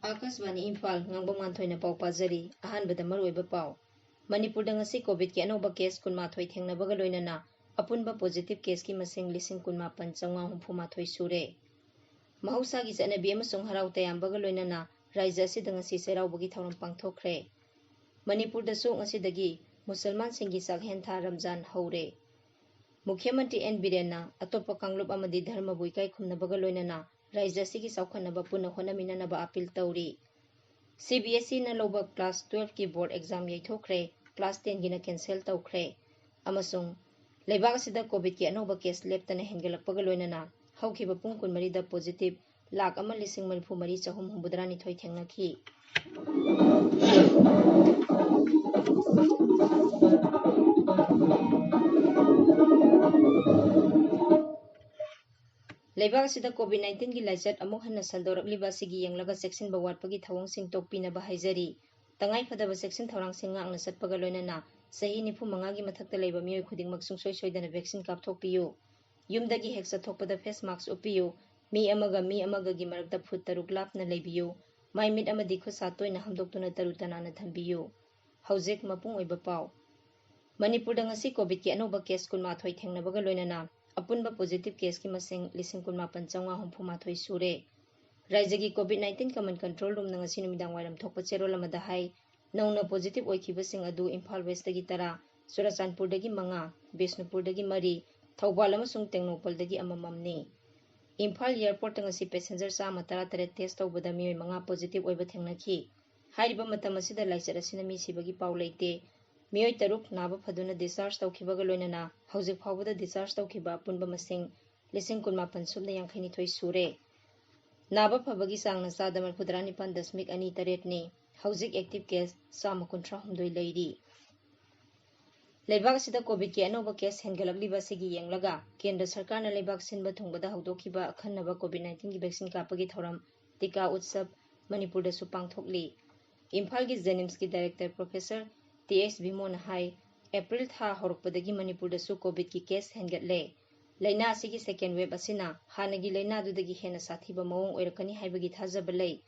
Akashvani Imphal ngangbong manthoi na pau pajari ahanbada maroiba pau Manipur da ngasi covid ki anoba case kunmathoi thengnabaga loinana apunba positive case ki masing lising kunmapan chawng humfumathoi sure mahausa gi chanabi amasung harau tayambaga loinana raija asida ngasi seraubagi thauram pangthokre Manipur da su ngasi dagi musalman singi sakhen tha Ramzan haure Mukhyamantri N Birena atopa kanglup amadi dharma buikai khumnabaga loinana raija sigi saukhanaba puna honaminanaba appeal tauri CBSE na loba class 12 ki board exam yaithokre class 10 gina cancel tawkhre amasung leibak asida covid ki anoba case leptana hengelakpaga loinana haukiba pung kunmari da positive lakh ama lising manphu mari chahum humbudrani thoi thengnakhi Leibak asida COVID-19 gi laichat amuk hanna sandorakliba sigi yenglaga section bawatpagi thawang sing tokpina ba haijari tangai phadaba section thawrang sing ngakna satpaga loinana sahi nifu manga gi mathakta leiba mioi khudingmak sungsoi soidana vaccine kapthokpiyu yumdagi heksa thokpada face mask upiyu mi amaga gi marakta phut taruk lapna leibiyu mai mit amadi khusa toina hamdoktuna tarutana na thambiyu haujek mapung oiba pau Manipur da ngasi covid ki anoba case kunma thoi thengnabaga loinana apunba positive case ki masing lising kunma panchawng humfumathoi sure raijagi covid-19 common control room na ngasi numidang wairam thokpa cherol amada hai nauna positive oikiba sing adu Imphal West dagi tara Surachandpur dagi manga Bishnupur dagi mari Thawbal amasung Tengnopal dagi amamamni Imphal airport ta ngasi passenger sama tara test tawbada mioi manga positive oiba thengnakhi hairiba matam asida laichat asina mi sibagi pau leite Mioi taruk naba phaduna discharge tawkhibaga loinana haujik phawbada discharge tawkhiba punba masing lising kunma pansubna yangkhaini thoi sure naba phabagi sangna sada marpudrani pan dasmik ani taret ni haujik active case sama kuntra humdoi leiri leibak sida covid ki anoba case hengalakliba sigi yenglaga kendra sarkar na leibak sinba thungbada hawdokhiba akhanaba covid-19 gi vaccine kapagi thoram tika utsav manipur da su pangthokli Imphal gi Jenims ki director professor TS Bimon hai April tha horokpadagi Manipur da su covid ki case hengatle laina asigi second wave asina hanagi laina dudagi hena sathiba mawong oirakani haibagi thajaba lei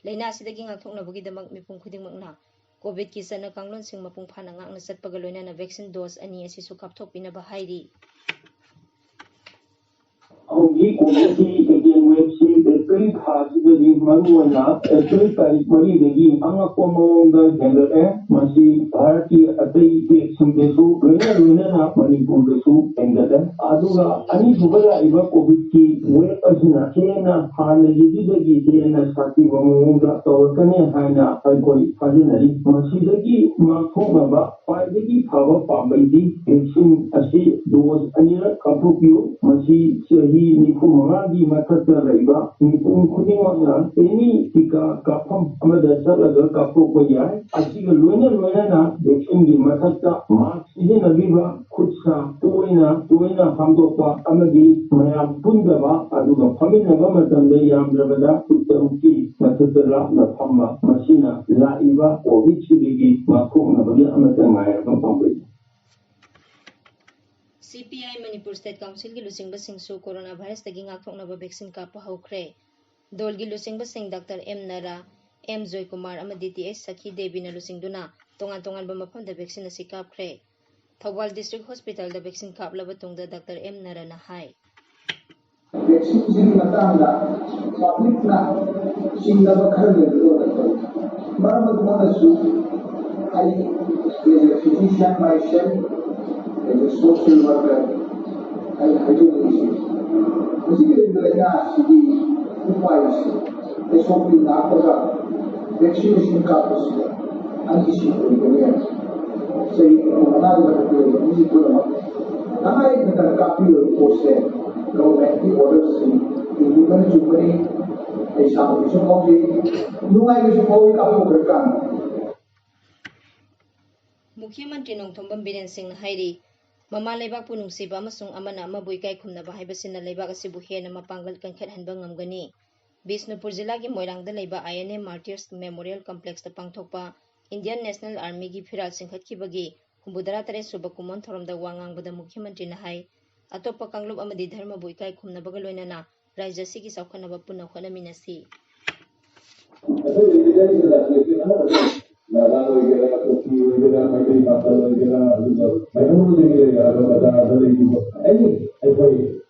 laina asidagi ngakthoknabagi damak mipum khudingmakna covid ki sana kanglon sing mapung phana ngakna satpaga loinana vaccine dose ani asi su kapthokpina ba hairi April Khasidi Manuana, April Karikmari Degi, Angapomonga General, Masi, Party, Atay, Sumbesu, Rena, Manipundesu, and the Aduga, Ani Subala, Iva Koviki, where Asina, Hena, Hana, Yidigi, Hena, Sati, Mamunga, Tawakane, Hana, Alkoi, Fadinari, Masidagi, Makumaba, Fadigi, Pava, Pamadi, Exim, Asi, those Anila, Kapukio, Masi, Sahi, Nikumagi, Matata, Raiva, Nipun Kudimana, any Tika, Kapam, Amada Salaga, Kapukoya, Asiga Luna, Vaccine, Matata, Marks, Idina Viva, Kutsa, Tuena, Hamdopa, Amadi, Maya Pundava, Aduga, Pamina Gamatam, Yamdravada, Utaruki, Matata, Pamba, Masina, La Iva, or Vichigi, Makuna, Amatamaya, Kampambi. CPI Manipur State Council gi lusingba singsu coronavirus tagi ngakthoknaba vaccine kappa haukhre dol gi lusingba sing Dr. M Nara M Joy Kumar amadi TS Sakhi Devi na lusingduna tongan ba mafamda vaccine asi kapkhre Thawbal District Hospital da vaccine kaplaba tungda Dr. M Nara na hai vaccine sing matanda public na singaba khare Maramadmanasu I as a physician myself as a social worker, I do this. Basically, the city requires a shopping after vaccination cards and issue for the so another easy to them. Now, I can copy your post government orders in human Jumani, a salvation of the new Irish Holy Kapokan. Mukhyamantri Nongthombam Biren Singh hairi Mama leibak punungsiba amasung amana amabu ikai khumnaba haibasina leibak asibu hena mapangal kankhathanba ngamgani Bishnupur jila gi Moirangda leiba INA Martyrs Memorial Complex ta pangthokpa Indian National Army gi phiral singkhatkibagi humbudara tare suba kumon thoramda wangangbada Mukhyamantri na hai अतोप्पा कांगलुप अमदी धर्मबु इकाई खुमनबगा लोइनना राज्य सिगी चौखनबा पुनः होनमिनसी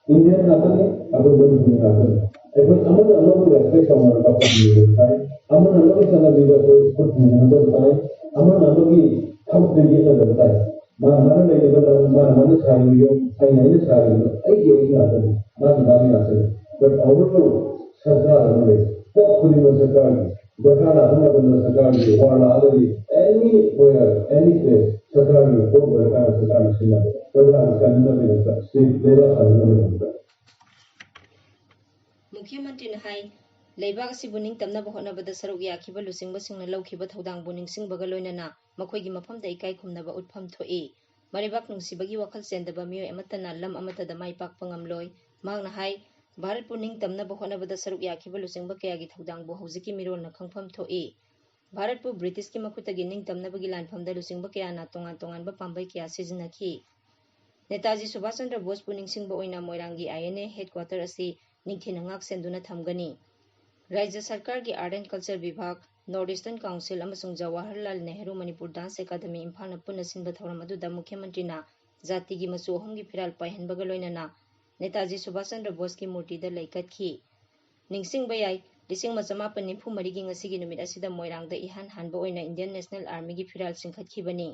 Indian nationally, atau Muslim nationally. Ekor aman Allah respect sama orang kapal ni, aman Allah ki sana bila kau mana betai, aman Allah ki हम तरीके से करता है मां हमारे लिए बता मां हमारे सारे लोग सही नहीं सारे लोग एक ही आता है मां किताबी आता है बट ओवरऑल सरकार हमारे तो खुद ही सरकार बकाला हमारे बंदा सरकार की और आदमी एनी वेयर एनी प्लेस सरकार की को बकाला सरकार से ना प्रधान करने में लगता है लेवा करने में लगता है मुख्यमंत्री ने हाई लेबाग सिबु निंगतमनबा होनबदा सरुक याखिबा लुसिंगबसिंगना लौखिबा थौदांगबु निंगसिंगबगा लोइनना मखोइगी मफमदा इकाई खुमनबा उठफम थोई मरिबाक नुंसिबगी वखल सेंदबा मियोय अमतना लम अमतदा माई पाकपा ngamloi मांगना हाई भारत पु निंगतमनबा होनबदा सरुक याखिबा लुसिंगबा कयागी थौदांगबु हौजिकी मिरोलना खंगफम थोई भारत पु ब्रिटिश की मखुतगी निंगतमनबगी लानफमदा लुसिंगबा कयाना तोंगान तोंगानबा पांबै कया सिजनखी नेताजी सुभाष चंद्र बोस पु निंगसिंगबा ओइना मोइरांगी आईएनए हेडक्वार्टर असि निंगथिना ngak senduna thamgani राज्य सरकार की आर्ट एंड कल्चर विभाग नॉर्थ ईस्टर्न काउंसिल अमसुंग जवाहरलाल नेहरू मणिपुर डांस एकेडमी इम्फाल पुनः सिंबा थौरम अदुदा मुख्यमंत्री ना जाति की मचु अहम की फिराल पाइहनबगा लोइनना नेताजी सुभाष चंद्र बोस की मूर्ति द लैकतखी निंगसिंगबा याई लिसिंग मचमापन निफु मरिगी ngasi नुमित असिदा मोइरांगदा इहान हानबा ओइना इंडियन नेशनल आर्मी की फिराल सिंखतखिबनी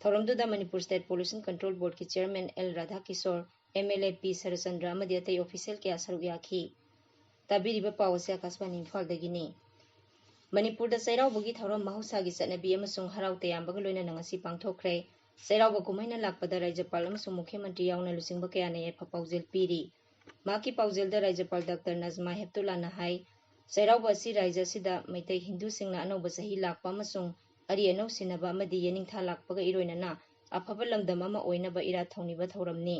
थौरमदुदा Manipur state pollution control board की chairman L Radha Kishore MLA P Sarchandra अमदी अतै ऑफिशियल के असरुक याखी ताबिरिबा पाव से आकाशवाणी इम्फालदगिनी मणिपुर चैरावबगी थौरम महौसागी चटनबी अमसुंग हराव तयामबगा लोइनना ngasi पांगथोखरे चैरावबा कुमैना लाकपदा राज्यपाल अमसुंग मुख्यमंत्री यावना लुसिंगबा कयाना याइफा पाउजेल पीरी माकी पाउजेलदा राज्यपाल डॉक्टर नजमा हेप्तुल्लाना हाई चैरावबा असि राज्य असिदा मैतै हिंदू सिंगना अनौबा चही लाकपा अमसुंग अरि अनौ सिनबा अमदी येनिंगथा लाकपगा इरोइनना अफबा लमदम अमा ओइनबा इरा थौनिबा थौरमनी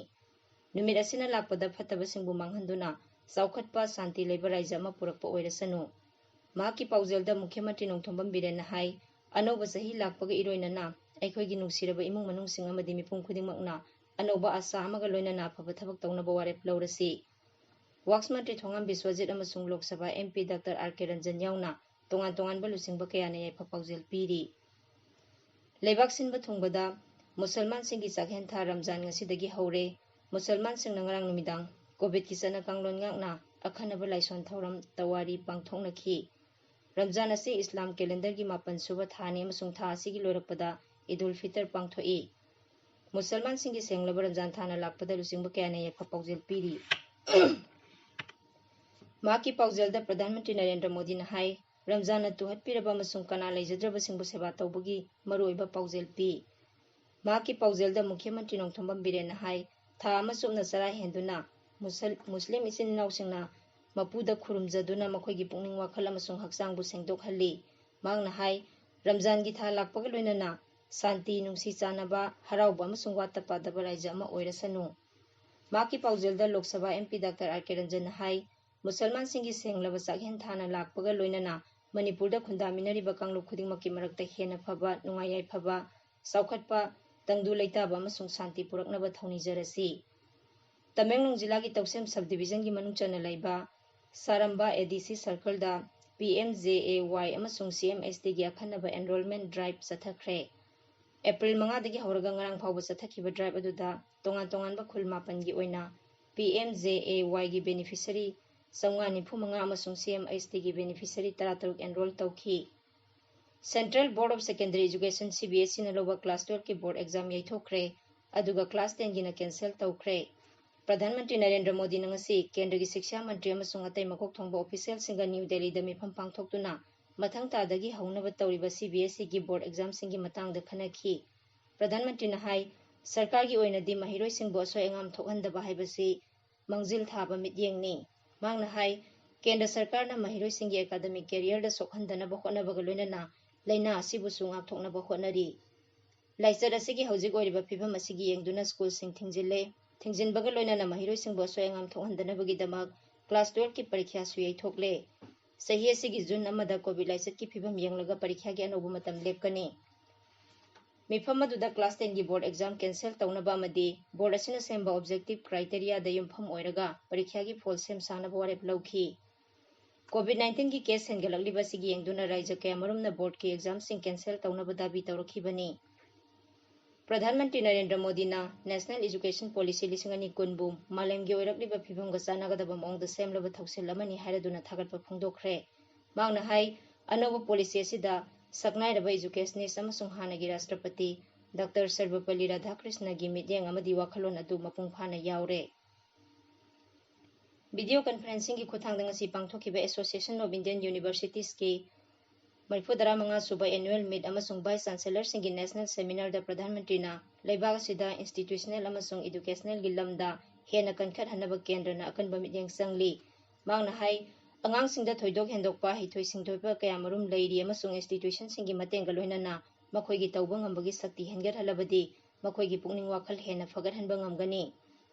नुमित असिना लाकपदा फत्तबा सिंगबु मांगहंदुना चौखटपा शांति लेबा राज्य अमा पुरकपा ओइरसनु माकी पाउजेलदा मुख्यमंत्री नोंथोंबम बिरेन हाई अनौबा चही लाकपगा इरोइनना अैखोइगी नुंसिरबा इमुंग मनुंगसिंग अमदी मिपुम खुदिंगमकना अनौबा आशा अमगा लोइनना अफबा थबक तौनबा वारेप लौरसी वाक्स मंत्री थोंगाम विश्वजित अमसुंग Lok Sabha MP doctor R K Ranjan यावना तोंगान तोंगानबा लुसिंगबा कयाना याइफा पाउजेल पीरी लेबाक सिनबा थुंगबदा मुसलमान सिंगी चाकहेन था रमजान ngasiदगी हौरे मुसलमान सिंग नंगरांग नुमिदांग कोविड की चना कांगलोन ngakna अखनबा लाइसन थौरम तवारी पांगथोंनखी रमजान असि इस्लाम कैलेंडर की 9 सुबा थानी अमसुंग था असि की लोरकपदा ईदुल फितर पांगथोई मुसलमान सिंगी सेंगलबा रमजान थाना लाकपदा लुसिंगबा कयाना याइफा पाउजेल पीरी माकी पाउजेलदा प्रधानमंत्री नरेंद्र मोदी ने हाई रमजान तुहत पिरबा अमसुंग कना लेजद्रबा सिंगबु सेवा तौबगी मरुइबा पाउजेल पी माकी पाउजेलदा मुख्यमंत्री नोंथोंबम बिरेन हाई था अमसुंगना चरा हेंदुना मुस्लिम इसिन नाउसिंगना मपुदा खुरुमजदुना मखोइगी पुंगनिंग वाखल अमसुंग हक्सांगबु सेंगदोखहल्ली मांगना हाई रमजान की था लाकपगा लोइनना शांति नुंसी चानबा हराउबा अमसुंग वाता पादबा राज्य अमा ओइरसनु माकी पाउजेलदा Lok Sabha MP doctor R K Ranjan high मुसलमान सिंगी सेंगलबा चाकहेन थाना लाकपगा लोइनना मणिपुरदा खुंदामिनरिबा कांगलुप खुदिंगमक्की मरक्ता हेना फबा नुंगायाय फबा चौखटपा तंगदु लेताबा अमसुंग शांति पुरकनबा थौनिजरसी तमेंगलोंग जिला की तौसेम सब डिवीजन की मनुंग चना लैबा सारंबा एडीसी सर्कल दा पीएमजेएवाई अमसुंग सीएमएसटी की अखनबा एनरोलमेंट ड्राइव चथखरे एप्रिल 5 दगी हौरगा ngarang फावबा चथखिबा ड्राइव अदुदा तोंगान तोंगानबा खुल 9 की ओइना पीएमजेएवाई की बेनिफिशियरी 995 अमसुंग सीएमएसटी की बेनिफिशियरी 33 एनरोल तौखी central board of secondary education CBSE न लोबा क्लास 12 की बोर्ड एग्जाम याइथोखरे अदुगा क्लास 10 की न कैंसिल तौखरे प्रधानमंत्री नरेंद्र मोदी नंगसी केंद्र की शिक्षा मंत्री अमसुंग अतै मकोक थोंबा ऑफिशियल सिंगा न्यू दिल्ली द मिफम पांगथोक्तुना मथंग तादगी हौनबा तौरिबा सीबीएसई की बोर्ड एग्जाम सिंगी मतंग द खनखी प्रधानमंत्री न हाई सरकार की ओइनदी महिरोइ सिंबो असोय अंगाम थोकहंदबा हाइबसी मंजिल थाबा मित्येंगनी मांगना हाई केंद्र सरकार न महिरोइ सिंगी एकेडमिक कैरियर द सोखहंदनबा होनबगा लोइनना लैना असिबु सुंगाप थोकनबा होनरी लाइचर असिगी हौजिक ओइरिबा फिबम असिगी येंगदुना स्कूल सिंग थिंजिल्ले थिंजिनबगा लोइनना महिरोइ सिंबो असोय अंगाम थोकहंदनबगी दमक क्लास 12 की परीक्षा सुयै थोकले सही असिगी जून अमदा कोविड लाइचर की फिबम येंगलगा परीक्षा की अनोबु मतम लेपकनी ꯃꯤꯐꯝ ꯑꯗꯨꯗ ꯀ꯭ꯂꯥꯁ 10ꯒꯤ ꯕꯣꯔꯗ ꯑꯦꯛꯖꯥꯝ ꯀꯦꯟꯁꯦꯜ ꯇꯧꯅꯕ ꯑꯃꯗꯤ ꯕꯣꯔꯗ ꯑꯁꯤꯅ ꯁꯦꯝꯕ ꯑꯣꯕꯖꯦꯛꯇꯤꯚ ꯀ꯭ꯔꯥꯏꯇꯦꯔꯤꯌꯥꯗ ꯌꯨꯝꯐꯝ ꯑꯣꯏꯔꯒ ꯄꯔꯤꯈ꯭ꯌꯥꯒꯤ ꯐꯣꯜ ꯁꯦꯝ ꯁꯥꯅꯕ ꯋꯥꯔꯦꯞ ꯂꯧꯈꯤ꯫ ꯀꯣꯚꯤꯗ-19ꯒꯤ ꯀꯦꯁ ꯍꯦꯟꯒꯠꯂꯛꯂꯤꯕ ꯑꯁꯤꯒꯤ ꯌꯦꯡꯗꯨꯅ ꯔꯥꯖ꯭ꯌ ꯀꯌꯥꯃꯔꯨꯝꯅ ꯕꯣꯔꯗꯀꯤ ꯑꯦꯛꯖꯥꯝꯁꯤꯡ ꯀꯦꯟꯁꯦꯜ ꯇꯧꯅꯕ ꯗꯥꯕꯤ ꯇꯧꯔꯛꯈꯤꯕꯅꯤ꯫ ꯄ꯭ꯔꯙꯥꯟ ꯃꯟꯇ꯭ꯔꯤ ꯅꯔꯦꯟꯗ꯭ꯔ ꯃꯣꯗꯤꯅ ꯅꯦꯁꯅꯦꯜ ꯏꯖꯨꯀꯦꯁꯟ ꯄꯣꯂꯤꯁꯤ 2020ꯕꯨ ꯃꯥꯂꯦꯝꯒꯤ ꯑꯣꯏꯔꯛꯂꯤꯕ ꯐꯤꯚꯝꯒ ꯆꯥꯟꯅꯒꯗꯕ ꯃꯑꯣꯡꯗ ꯁꯦꯝꯂꯕ ꯊꯧꯁꯤꯜ ꯑꯃꯅꯤ ꯍꯥꯏꯔꯗꯨꯅ ꯊꯥꯒꯠꯄ ꯐꯣꯡꯗꯣꯛꯈ꯭ꯔꯦ꯫ ꯃꯍꯥꯛꯅ ꯍꯥꯏ ꯑꯅꯧꯕ ꯄꯣꯂꯤꯁꯤ ꯑꯁꯤꯗ ꯁꯛꯅꯥꯏꯔꯕ ꯏꯖꯨꯀꯦꯁꯅꯤꯁꯠ ꯑꯃꯁꯨꯡ ꯍꯥꯟꯅꯒꯤ ꯔꯥꯁꯇ꯭ꯔꯄꯇꯤ ꯗꯥꯛꯇꯔ ꯁꯔꯕꯄꯜꯂꯤ ꯔꯥꯙꯥꯀ꯭ꯔꯤꯁꯅꯒꯤ ꯃꯤꯠꯌꯦꯡ ꯑꯃꯗꯤ ꯋꯥꯈꯜꯂꯣꯟ ꯑꯗꯨ ꯃꯄꯨꯡ ꯐꯥꯅ ꯌꯥꯎꯔꯦ꯫ ꯚꯤꯗꯤꯑꯣ ꯀꯟꯐꯔꯦꯟꯁꯤꯡꯒꯤ ꯈꯨꯠꯊꯥꯡꯗ ꯉꯁꯤ ꯄꯥꯡꯊꯣꯛꯈꯤꯕ ꯑꯦꯁꯣꯁꯤꯑꯦꯁꯟ ꯑꯣꯐ ꯏꯟꯗꯤꯌꯟ ꯌꯨꯅꯤꯚꯔꯁꯤꯇꯤꯁꯀꯤ 35 ꯁꯨꯕ ꯑꯦꯅꯨꯑꯦꯜ ꯃꯤꯠ ꯑꯃꯁꯨꯡ ꯚꯥꯏꯁ ꯆꯥꯟꯁꯦꯂꯔꯁꯤꯡꯒꯤ ꯅꯦꯁꯅꯦꯜ ꯁꯦꯃꯤꯅꯥꯔꯗ ꯄ꯭ꯔꯙꯥꯟ ꯃꯟꯇ꯭ꯔꯤꯅ ꯂꯩꯕꯥꯛ ꯑꯁꯤꯗ ꯏꯟꯁꯇꯤꯇ꯭ꯌꯨꯁꯅꯦꯜ ꯑꯃꯁꯨꯡ ꯏꯗꯨꯀꯦꯁꯅꯦꯜꯒꯤ ꯂꯝꯗ ꯍꯦꯟꯅ ꯀꯟꯈꯠꯍꯟꯅꯕ ꯀꯦꯟꯗ꯭ꯔꯅ ꯑꯀꯟꯕ ꯃꯤꯠꯌꯦꯡ ꯆꯪꯂꯤ꯫ ꯃꯍꯥꯛꯅ ꯍꯥꯏ ꯑꯉꯥꯡꯁꯤꯡꯗ ꯊꯣꯏꯗꯣꯛ ꯍꯦꯟꯗꯣꯛꯄ ꯍꯩꯊꯣꯏ-ꯁꯤꯡꯊꯣꯏꯕ ꯀꯌꯥꯃꯔꯨꯝ ꯂꯩꯔꯤ ꯑꯃꯁꯨꯡ ꯏꯟꯁꯇꯤꯇ꯭ꯌꯨꯁꯟꯁꯤꯡꯒꯤ ꯃꯇꯦꯡꯒ ꯂꯣꯏꯅꯅ ꯃꯈꯣꯏꯒꯤ ꯇꯧꯕ ꯉꯝꯕꯒꯤ ꯁꯛꯇꯤ ꯍꯦꯟꯒꯠꯍꯜꯂꯕꯗꯤ ꯃꯈꯣꯏꯒꯤ ꯄꯨꯛꯅꯤꯡ ꯋꯥꯈꯜ ꯍꯦꯟꯅ ꯐꯒꯠꯍꯟꯕ ꯉꯝꯒꯅꯤ꯫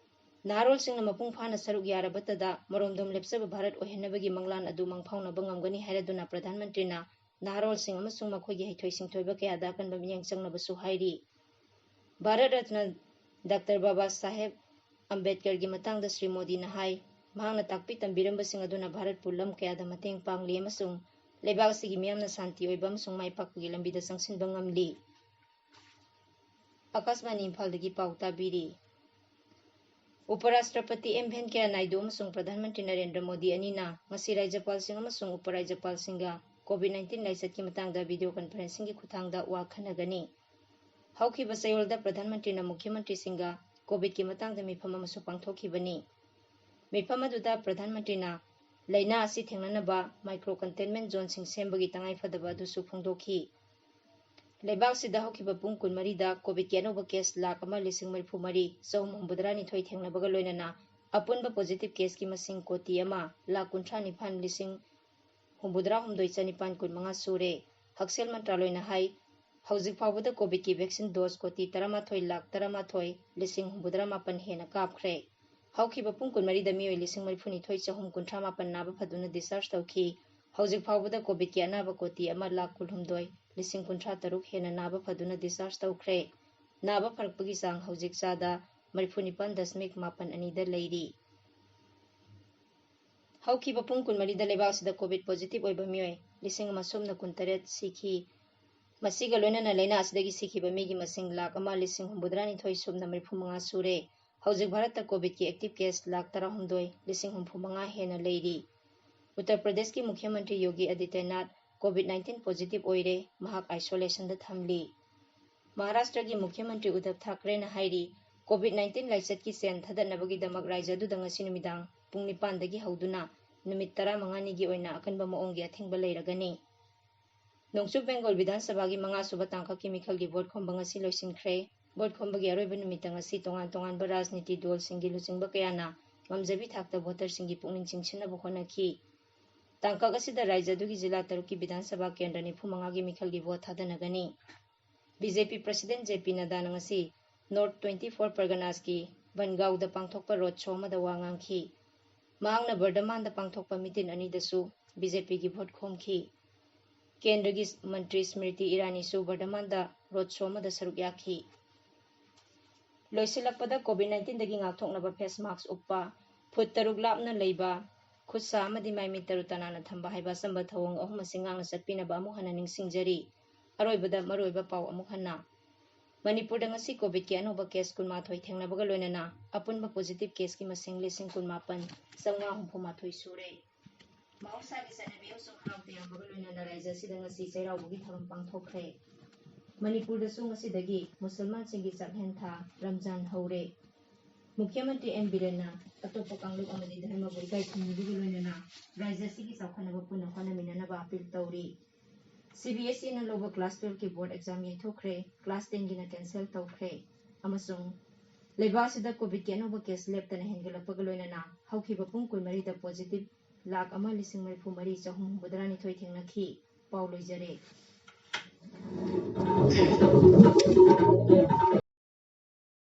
ꯅꯍꯥꯔꯣꯜꯁꯤꯡꯅ ꯃꯄꯨꯡ ꯐꯥꯅ ꯁꯔꯨꯛ ꯌꯥꯔꯕꯇꯗ ꯃꯔꯣꯝꯗꯣꯝ ꯂꯦꯞꯆꯕ ꯚꯥꯔꯠ ꯑꯣꯏꯍꯟꯅꯕꯒꯤ ꯃꯪꯂꯥꯟ ꯑꯗꯨ ꯃꯪꯐꯥꯎꯅꯕ ꯉꯝꯒꯅꯤ ꯍꯥꯏꯔꯗꯨꯅ ꯄ꯭ꯔꯙꯥꯟ ꯃꯟꯇ꯭ꯔꯤꯅ ꯅꯍꯥꯔꯣꯜꯁꯤꯡ ꯑꯃꯁꯨꯡ ꯃꯈꯣꯏꯒꯤ ꯍꯩꯊꯣꯏ-ꯁꯤꯡꯊꯣꯏꯕ ꯀꯌꯥꯗ ꯑꯀꯟꯕ ꯃꯤꯠꯌꯦꯡ ꯆꯪꯅꯕꯁꯨ ꯍꯥꯏꯔꯤ꯫ ꯚꯥꯔꯠ ꯔꯠꯅ ꯗꯥꯛꯇꯔ ꯕꯥꯕꯥ ꯁꯥꯍꯦꯕ ꯑꯝꯕꯦꯗꯀꯔꯒꯤ ꯃꯇꯥꯡꯗ ಶ್ರೀ ꯃꯣꯗꯤꯅ ꯍꯥꯏ ꯃꯍꯥꯛꯅ ꯇꯥꯛꯄꯤ ꯇꯝꯕꯤꯔꯝꯕꯁꯤꯡ ꯑꯗꯨꯅ ꯚꯥꯔꯠꯄꯨ ꯂꯝ ꯀꯌꯥꯗ ꯃꯇꯦꯡ ꯄꯥꯡꯂꯤ ꯑꯃꯁꯨꯡ ꯂꯩꯕꯥꯛ ꯑꯁꯤꯒꯤ ꯃꯤꯌꯥꯝꯅ ꯁꯥꯟꯇꯤ ꯑꯣꯏꯕ ꯑꯃꯁꯨꯡ ꯃꯥꯏꯄꯥꯛꯄꯒꯤ ꯂꯝꯕꯤꯗ ꯆꯪꯁꯤꯟꯕ ꯉꯝꯂꯤ꯫ ꯑꯀꯥꯁꯕꯥꯅꯤ ꯏꯝꯐꯥꯜꯗꯒꯤ ꯄꯥꯎ ꯇꯥꯕꯤꯔꯤ꯫ ꯎꯄꯔꯥꯁꯇ꯭ꯔꯄꯇꯤ ꯑꯦꯝ ꯚꯦꯟꯀꯩꯌꯥ ꯅꯥꯏꯗꯨ ꯑꯃꯁꯨꯡ ꯄ꯭ꯔꯙꯥꯟ ꯃꯟꯇ꯭ꯔꯤ ꯅꯔꯦꯟꯗ꯭ꯔ ꯃꯣꯗꯤ ꯑꯅꯤꯅ ꯉꯁꯤ ꯔꯥꯖ꯭ꯌꯄꯥꯜꯁꯤꯡ ꯑꯃꯁꯨꯡ ꯎꯄꯔꯥꯖ꯭ꯌꯄꯥꯜꯁꯤꯡꯒ ꯀꯣꯚꯤꯗ-19 ꯂꯥꯏꯆꯠꯀꯤ ꯃꯇꯥꯡꯗ ꯚꯤꯗꯤꯑꯣ ꯀꯟꯐꯔꯦꯟꯁꯤꯡꯒꯤ ꯈꯨꯠꯊꯥꯡꯗ ꯋꯥ ꯈꯟꯅꯒꯅꯤ꯫ ꯍꯧꯈꯤꯕ ꯆꯌꯣꯜꯗ ꯄ꯭ꯔꯙꯥꯟ ꯃꯟꯇ꯭ꯔꯤꯅ ꯃꯨꯈ꯭ꯌ ꯃꯟꯇ꯭ꯔꯤꯁꯤꯡꯒ ꯀꯣꯚꯤꯗꯀꯤ ꯃꯇꯥꯡꯗ ꯃꯤꯐꯝ ꯑꯃꯁꯨ ꯄꯥꯡꯊꯣꯛꯈꯤꯕꯅꯤ꯫ ꯃꯤꯐꯝ ꯑꯗꯨꯗ ꯄ꯭ꯔꯙꯥꯟ ꯃꯟꯇ꯭ꯔꯤꯅ ꯂꯩꯅꯥ ꯑꯁꯤ ꯊꯦꯡꯅꯅꯕ ꯃꯥꯏꯀ꯭ꯔꯣ ꯀꯟꯇꯦꯟꯃꯦꯟꯠ ꯖꯣꯟꯁꯤꯡ ꯁꯦꯝꯕꯒꯤ ꯇꯉꯥꯏꯐꯗꯕ ꯑꯗꯨꯁꯨ ꯐꯣꯡꯗꯣꯛꯈꯤ꯫ ꯂꯩꯕꯥꯛꯁꯤꯗ ꯍꯧꯈꯤꯕ ꯄꯨꯡ 24ꯗ ꯀꯣꯚꯤꯗꯀꯤ ꯑꯅꯧꯕ ꯀꯦꯁ 1,33,382 ꯊꯦꯡꯅꯕꯒ ꯂꯣꯏꯅꯅ ꯑꯄꯨꯟꯕ ꯄꯣꯖꯤꯇꯤꯚ ꯀꯦꯁꯀꯤ ꯃꯁꯤꯡ 1,39,965,985 ꯁꯨꯔꯦ꯫ ꯍꯛꯁꯦꯜ ꯃꯟꯇ꯭ꯔꯥꯂꯌꯅ ꯍꯥꯏ ꯍꯧꯖꯤꯛ ꯐꯥꯎꯕꯗ ꯀꯣꯚꯤꯗꯀꯤ ꯚꯦꯛꯁꯤꯟ ꯗꯣꯖ 11,13,097,087 ꯍꯦꯟꯅ ꯀꯥꯞꯈ꯭ꯔꯦ꯫ ꯍꯧꯈꯤꯕ ꯄꯨꯡ 24ꯗ ꯃꯤꯑꯣꯏ 32,338 ꯅꯥꯕ ꯐꯗꯨꯅ ꯗꯤꯁꯆꯥꯔꯖ ꯇꯧꯈꯤ꯫ ꯍꯧꯖꯤꯛ ꯐꯥꯎꯕꯗ ꯀꯣꯚꯤꯗꯀꯤ ꯑꯅꯥꯕ 1,19,19,093 ꯍꯦꯟꯅ ꯅꯥꯕ ꯐꯗꯨꯅ ꯗꯤꯁꯆꯥꯔꯖ ꯇꯧꯈ꯭ꯔꯦ꯫ ꯅꯥꯕ ꯐꯔꯛꯄꯒꯤ ꯆꯥꯡ ꯍꯧꯖꯤꯛ ꯆꯥꯗ 39.82ꯗ ꯂꯩꯔꯤ꯫ ꯍꯧꯈꯤꯕ ꯄꯨꯡ 24ꯗ ꯂꯩꯕꯥꯛ ꯑꯁꯤꯗ ꯀꯣꯚꯤꯗ ꯄꯣꯖꯤꯇꯤꯚ ꯑꯣꯏꯕ ꯃꯤꯑꯣꯏ 1,028 ꯁꯤꯈꯤ꯫ ꯃꯁꯤꯒ ꯂꯣꯏꯅꯅ ꯂꯩꯅꯥ ꯑꯁꯤꯗꯒꯤ ꯁꯤꯈꯤꯕ ꯃꯤꯒꯤ ꯃꯁꯤꯡ 1,52,935 ꯁꯨꯔꯦ꯫ ꯍꯧꯖꯤꯛ ꯚꯥꯔꯠꯇ ꯀꯣꯚꯤꯗꯀꯤ ꯑꯦꯛꯇꯤꯚ ꯀꯦꯁ 19,65,000 ꯍꯦꯟꯅ ꯂꯩꯔꯤ꯫ ꯎꯠꯇꯔ ꯄ꯭ꯔꯗꯦꯁꯀꯤ ꯃꯨꯈ꯭ꯌ ꯃꯟꯇ꯭ꯔꯤ ꯌꯣꯒꯤ ꯑꯗꯤꯇ꯭ꯌꯅꯥꯊ ꯀꯣꯚꯤꯗ-19 ꯄꯣꯖꯤꯇꯤꯚ ꯑꯣꯏꯔꯦ, ꯃꯍꯥꯛ ꯑꯥꯏꯁꯣꯂꯦꯁꯟꯗ ꯊꯝꯂꯤ꯫ ꯃꯍꯥꯔꯥꯁꯇ꯭ꯔꯒꯤ ꯃꯨꯈ꯭ꯌ ꯃꯟꯇ꯭ꯔꯤ ꯎꯗꯙꯕ ꯊꯥꯀꯔꯦꯅ ꯍꯥꯏꯔꯤ ꯀꯣꯚꯤꯗ-19 ꯂꯥꯏꯆꯠꯀꯤ ꯆꯦꯟ ꯊꯥꯗꯠꯅꯕꯒꯤꯗꯃꯛ ꯔꯥꯖ꯭ꯌ ꯑꯗꯨꯗ ꯉꯁꯤ ꯅꯨꯃꯤꯗꯥꯡ ꯄꯨꯡ 9ꯗꯒꯤ ꯍꯧꯗꯨꯅ ꯅꯨꯃꯤꯠ 15ꯅꯤꯒꯤ ꯑꯣꯏꯅ ꯑꯀꯟꯕ ꯃꯑꯣꯡꯒꯤ ꯑꯊꯤꯡꯕ ꯂꯩꯔꯒꯅꯤ꯫ ꯅꯣꯡꯆꯨꯞ ꯕꯦꯡꯒꯣꯜ ꯕꯤꯙꯥꯟ ꯁꯚꯥꯒꯤ 5ꯁꯨꯕ ꯇꯥꯡꯀꯛꯀꯤ ꯃꯤꯈꯜꯒꯤ ꯚꯣꯠ ꯈꯣꯝꯕ ꯉꯁꯤ ꯂꯣꯏꯁꯤꯟꯈ꯭ꯔꯦ꯫ ꯚꯣꯠ ꯈꯣꯝꯕꯒꯤ ꯑꯔꯣꯏꯕ ꯅꯨꯃꯤꯠꯇ ꯉꯁꯤ ꯇꯣꯉꯥꯟ-ꯇꯣꯉꯥꯟꯕ ꯔꯥꯖꯅꯤꯇꯤ ꯗꯜꯁꯤꯡꯒꯤ ꯂꯨꯆꯤꯡꯕ ꯀꯌꯥꯅ ꯉꯝꯖꯕꯤ ꯊꯥꯛꯇ ꯚꯣꯇꯔꯁꯤꯡꯒꯤ ꯄꯨꯛꯅꯤꯡ ꯆꯤꯡꯁꯤꯟꯅꯕ ꯍꯣꯠꯅꯈꯤ꯫ ꯇꯥꯡꯀꯛ ꯑꯁꯤꯗ ꯔꯥꯖ꯭ꯌ ꯑꯗꯨꯒꯤ ꯖꯤꯂꯥ 3ꯀꯤ ꯕꯤꯙꯥꯟ ꯁꯚꯥ ꯀꯦꯟꯗ꯭ꯔ 95ꯒꯤ ꯃꯤꯈꯜꯒꯤ ꯚꯣꯠ ꯊꯥꯗꯅꯒꯅꯤ꯫ ꯕꯤꯖꯦꯄꯤ ꯄ꯭ꯔꯁꯤꯗꯦꯟꯠ ꯖꯦ.ꯄꯤ. ꯅꯗ꯭ꯗꯥꯅ ꯉꯁꯤ ꯅꯣꯔꯊ 24 ꯄꯔꯒꯅꯥꯁꯀꯤ ꯕꯟꯒꯥꯎꯗ ꯄꯥꯡꯊꯣꯛꯄ ꯔꯣꯗ ꯁꯣ ꯑꯃꯗ ꯋꯥ ꯉꯥꯡꯈꯤ꯫ ꯃꯍꯥꯛꯅ ꯕꯔꯙꯃꯥꯟꯗ ꯄꯥꯡꯊꯣꯛꯄ ꯃꯤꯇꯤꯟ ꯑꯅꯤꯗꯁꯨ ꯕꯤꯖꯦꯄꯤꯒꯤ ꯚꯣꯠ ꯈꯣꯝꯈꯤ꯫ ꯀꯦꯟꯗ꯭ꯔꯒꯤ ꯃꯟꯇ꯭ꯔꯤ ꯁ꯭ꯃ꯭ꯔꯤꯇꯤ ꯏꯔꯥꯅꯤꯁꯨ ꯕꯔꯙꯃꯥꯟꯗ ꯔꯣꯗ ꯁꯣ ꯑꯃꯗ ꯁꯔꯨꯛ ꯌꯥꯈꯤ꯫ ꯂꯣꯏꯁꯤꯜꯂꯛꯄꯗ ꯀꯣꯚꯤꯗ-19ꯗꯒꯤ ꯉꯥꯛꯊꯣꯛꯅꯕ ꯐꯦꯁ ꯃꯥস্ꯛ ꯎꯞꯄ, ꯐꯨꯠ 6 ꯂꯥꯞꯅ ꯂꯩꯕ, ꯈꯨꯠ ꯁꯥ ꯑꯃꯗꯤ ꯃꯥꯏ-ꯃꯤꯠ ꯇꯔꯨ-ꯇꯅꯥꯟꯅ ꯊꯝꯕ ꯍꯥꯏꯕ ꯑꯆꯝꯕ ꯊꯧꯑꯣꯡ 3 ꯑꯁꯤ ꯉꯥꯛꯅ ꯆꯠꯄꯤꯅꯕ ꯑꯃꯨꯛ ꯍꯟꯅ ꯅꯤꯡꯁꯤꯡꯖꯔꯤ꯫ ꯑꯔꯣꯏꯕꯗ ꯃꯔꯨꯑꯣꯏꯕ ꯄꯥꯎ ꯑꯃꯨꯛ ꯍꯟꯅ ꯃꯅꯤꯄꯨꯔꯗ ꯉꯁꯤ ꯀꯣꯚꯤꯗꯀꯤ ꯑꯅꯧꯕ ꯀꯦꯁ 18 ꯊꯦꯡꯅꯕꯒ ꯂꯣꯏꯅꯅ ꯑꯄꯨꯟꯕ ꯄꯣꯖꯤꯇꯤꯚ ꯀꯦꯁꯀꯤ ꯃꯁꯤꯡ 19,964 ꯁꯨꯔꯦ꯫ ꯃꯍꯧꯁꯥꯒꯤ ꯆꯠꯅꯕꯤ ꯑꯃꯁꯨꯡ ꯍꯔꯥꯎ ꯇꯌꯥꯝꯕꯒ ꯂꯣꯏꯅꯅ ꯔꯥꯖ꯭ꯌ ꯑꯁꯤꯗ ꯉꯁꯤ ꯆꯩꯔꯥꯎꯕꯒꯤ ꯊꯧꯔꯝ ꯄꯥꯡꯊꯣꯛꯈ꯭ꯔꯦ꯫ ꯃꯅꯤꯄꯨꯔꯗꯁꯨ ꯉꯁꯤꯗꯒꯤ ꯃꯨꯁꯜꯃꯥꯟꯁꯤꯡꯒꯤ ꯆꯥꯛꯍꯦꯟ ꯊꯥ ꯔꯝꯖꯥꯟ ꯍꯧꯔꯦ꯫ ꯃꯨꯈ꯭ꯌ ꯃꯟꯇ꯭ꯔꯤ ꯑꯦꯟ ꯕꯤꯔꯦꯟꯅ ꯑꯇꯣꯞꯄ ꯀꯥꯡꯂꯨꯞ ꯑꯃꯗꯤ ꯙꯔꯃꯕꯨ ꯏꯀꯥꯏ ꯈꯨꯝꯅꯕꯒ ꯂꯣꯏꯅꯅ ꯔꯥꯖ꯭ꯌ ꯑꯁꯤꯒꯤ ꯆꯥꯎꯈꯠꯅꯕ ꯄꯨꯟꯅ ꯍꯣꯠꯅꯃꯤꯟꯅꯅꯕ ꯑꯄꯤꯜ ꯇꯧꯔꯤ꯫ CBSEꯅ ꯂꯧꯕ ꯀ꯭ꯂꯥꯁ 12ꯀꯤ ꯕꯣꯔꯗ ꯑꯦꯛꯖꯥꯝ ꯌꯩꯊꯣꯛꯈ꯭ꯔꯦ, ꯀ꯭ꯂꯥꯁ 10ꯒꯤꯅ ꯀꯦꯟꯁꯦꯜ ꯇꯧꯈ꯭ꯔꯦ꯫ ꯑꯃꯁꯨꯡ ꯂꯩꯕꯥꯛ ꯑꯁꯤꯗ ꯀꯣꯚꯤꯗꯀꯤ ꯑꯅꯧꯕ ꯀꯦꯁ ꯂꯦꯞꯇꯅ ꯍꯦꯟꯒꯠꯂꯛꯄꯒ ꯂꯣꯏꯅꯅ ꯍꯧꯈꯤꯕ ꯄꯨꯡ 24ꯗ ꯄꯣꯖꯤꯇꯤꯚ 1,34,382 ꯊꯦꯡꯅꯈꯤ꯫ ꯄꯥꯎ ꯂꯣꯏꯖꯔꯦ꯫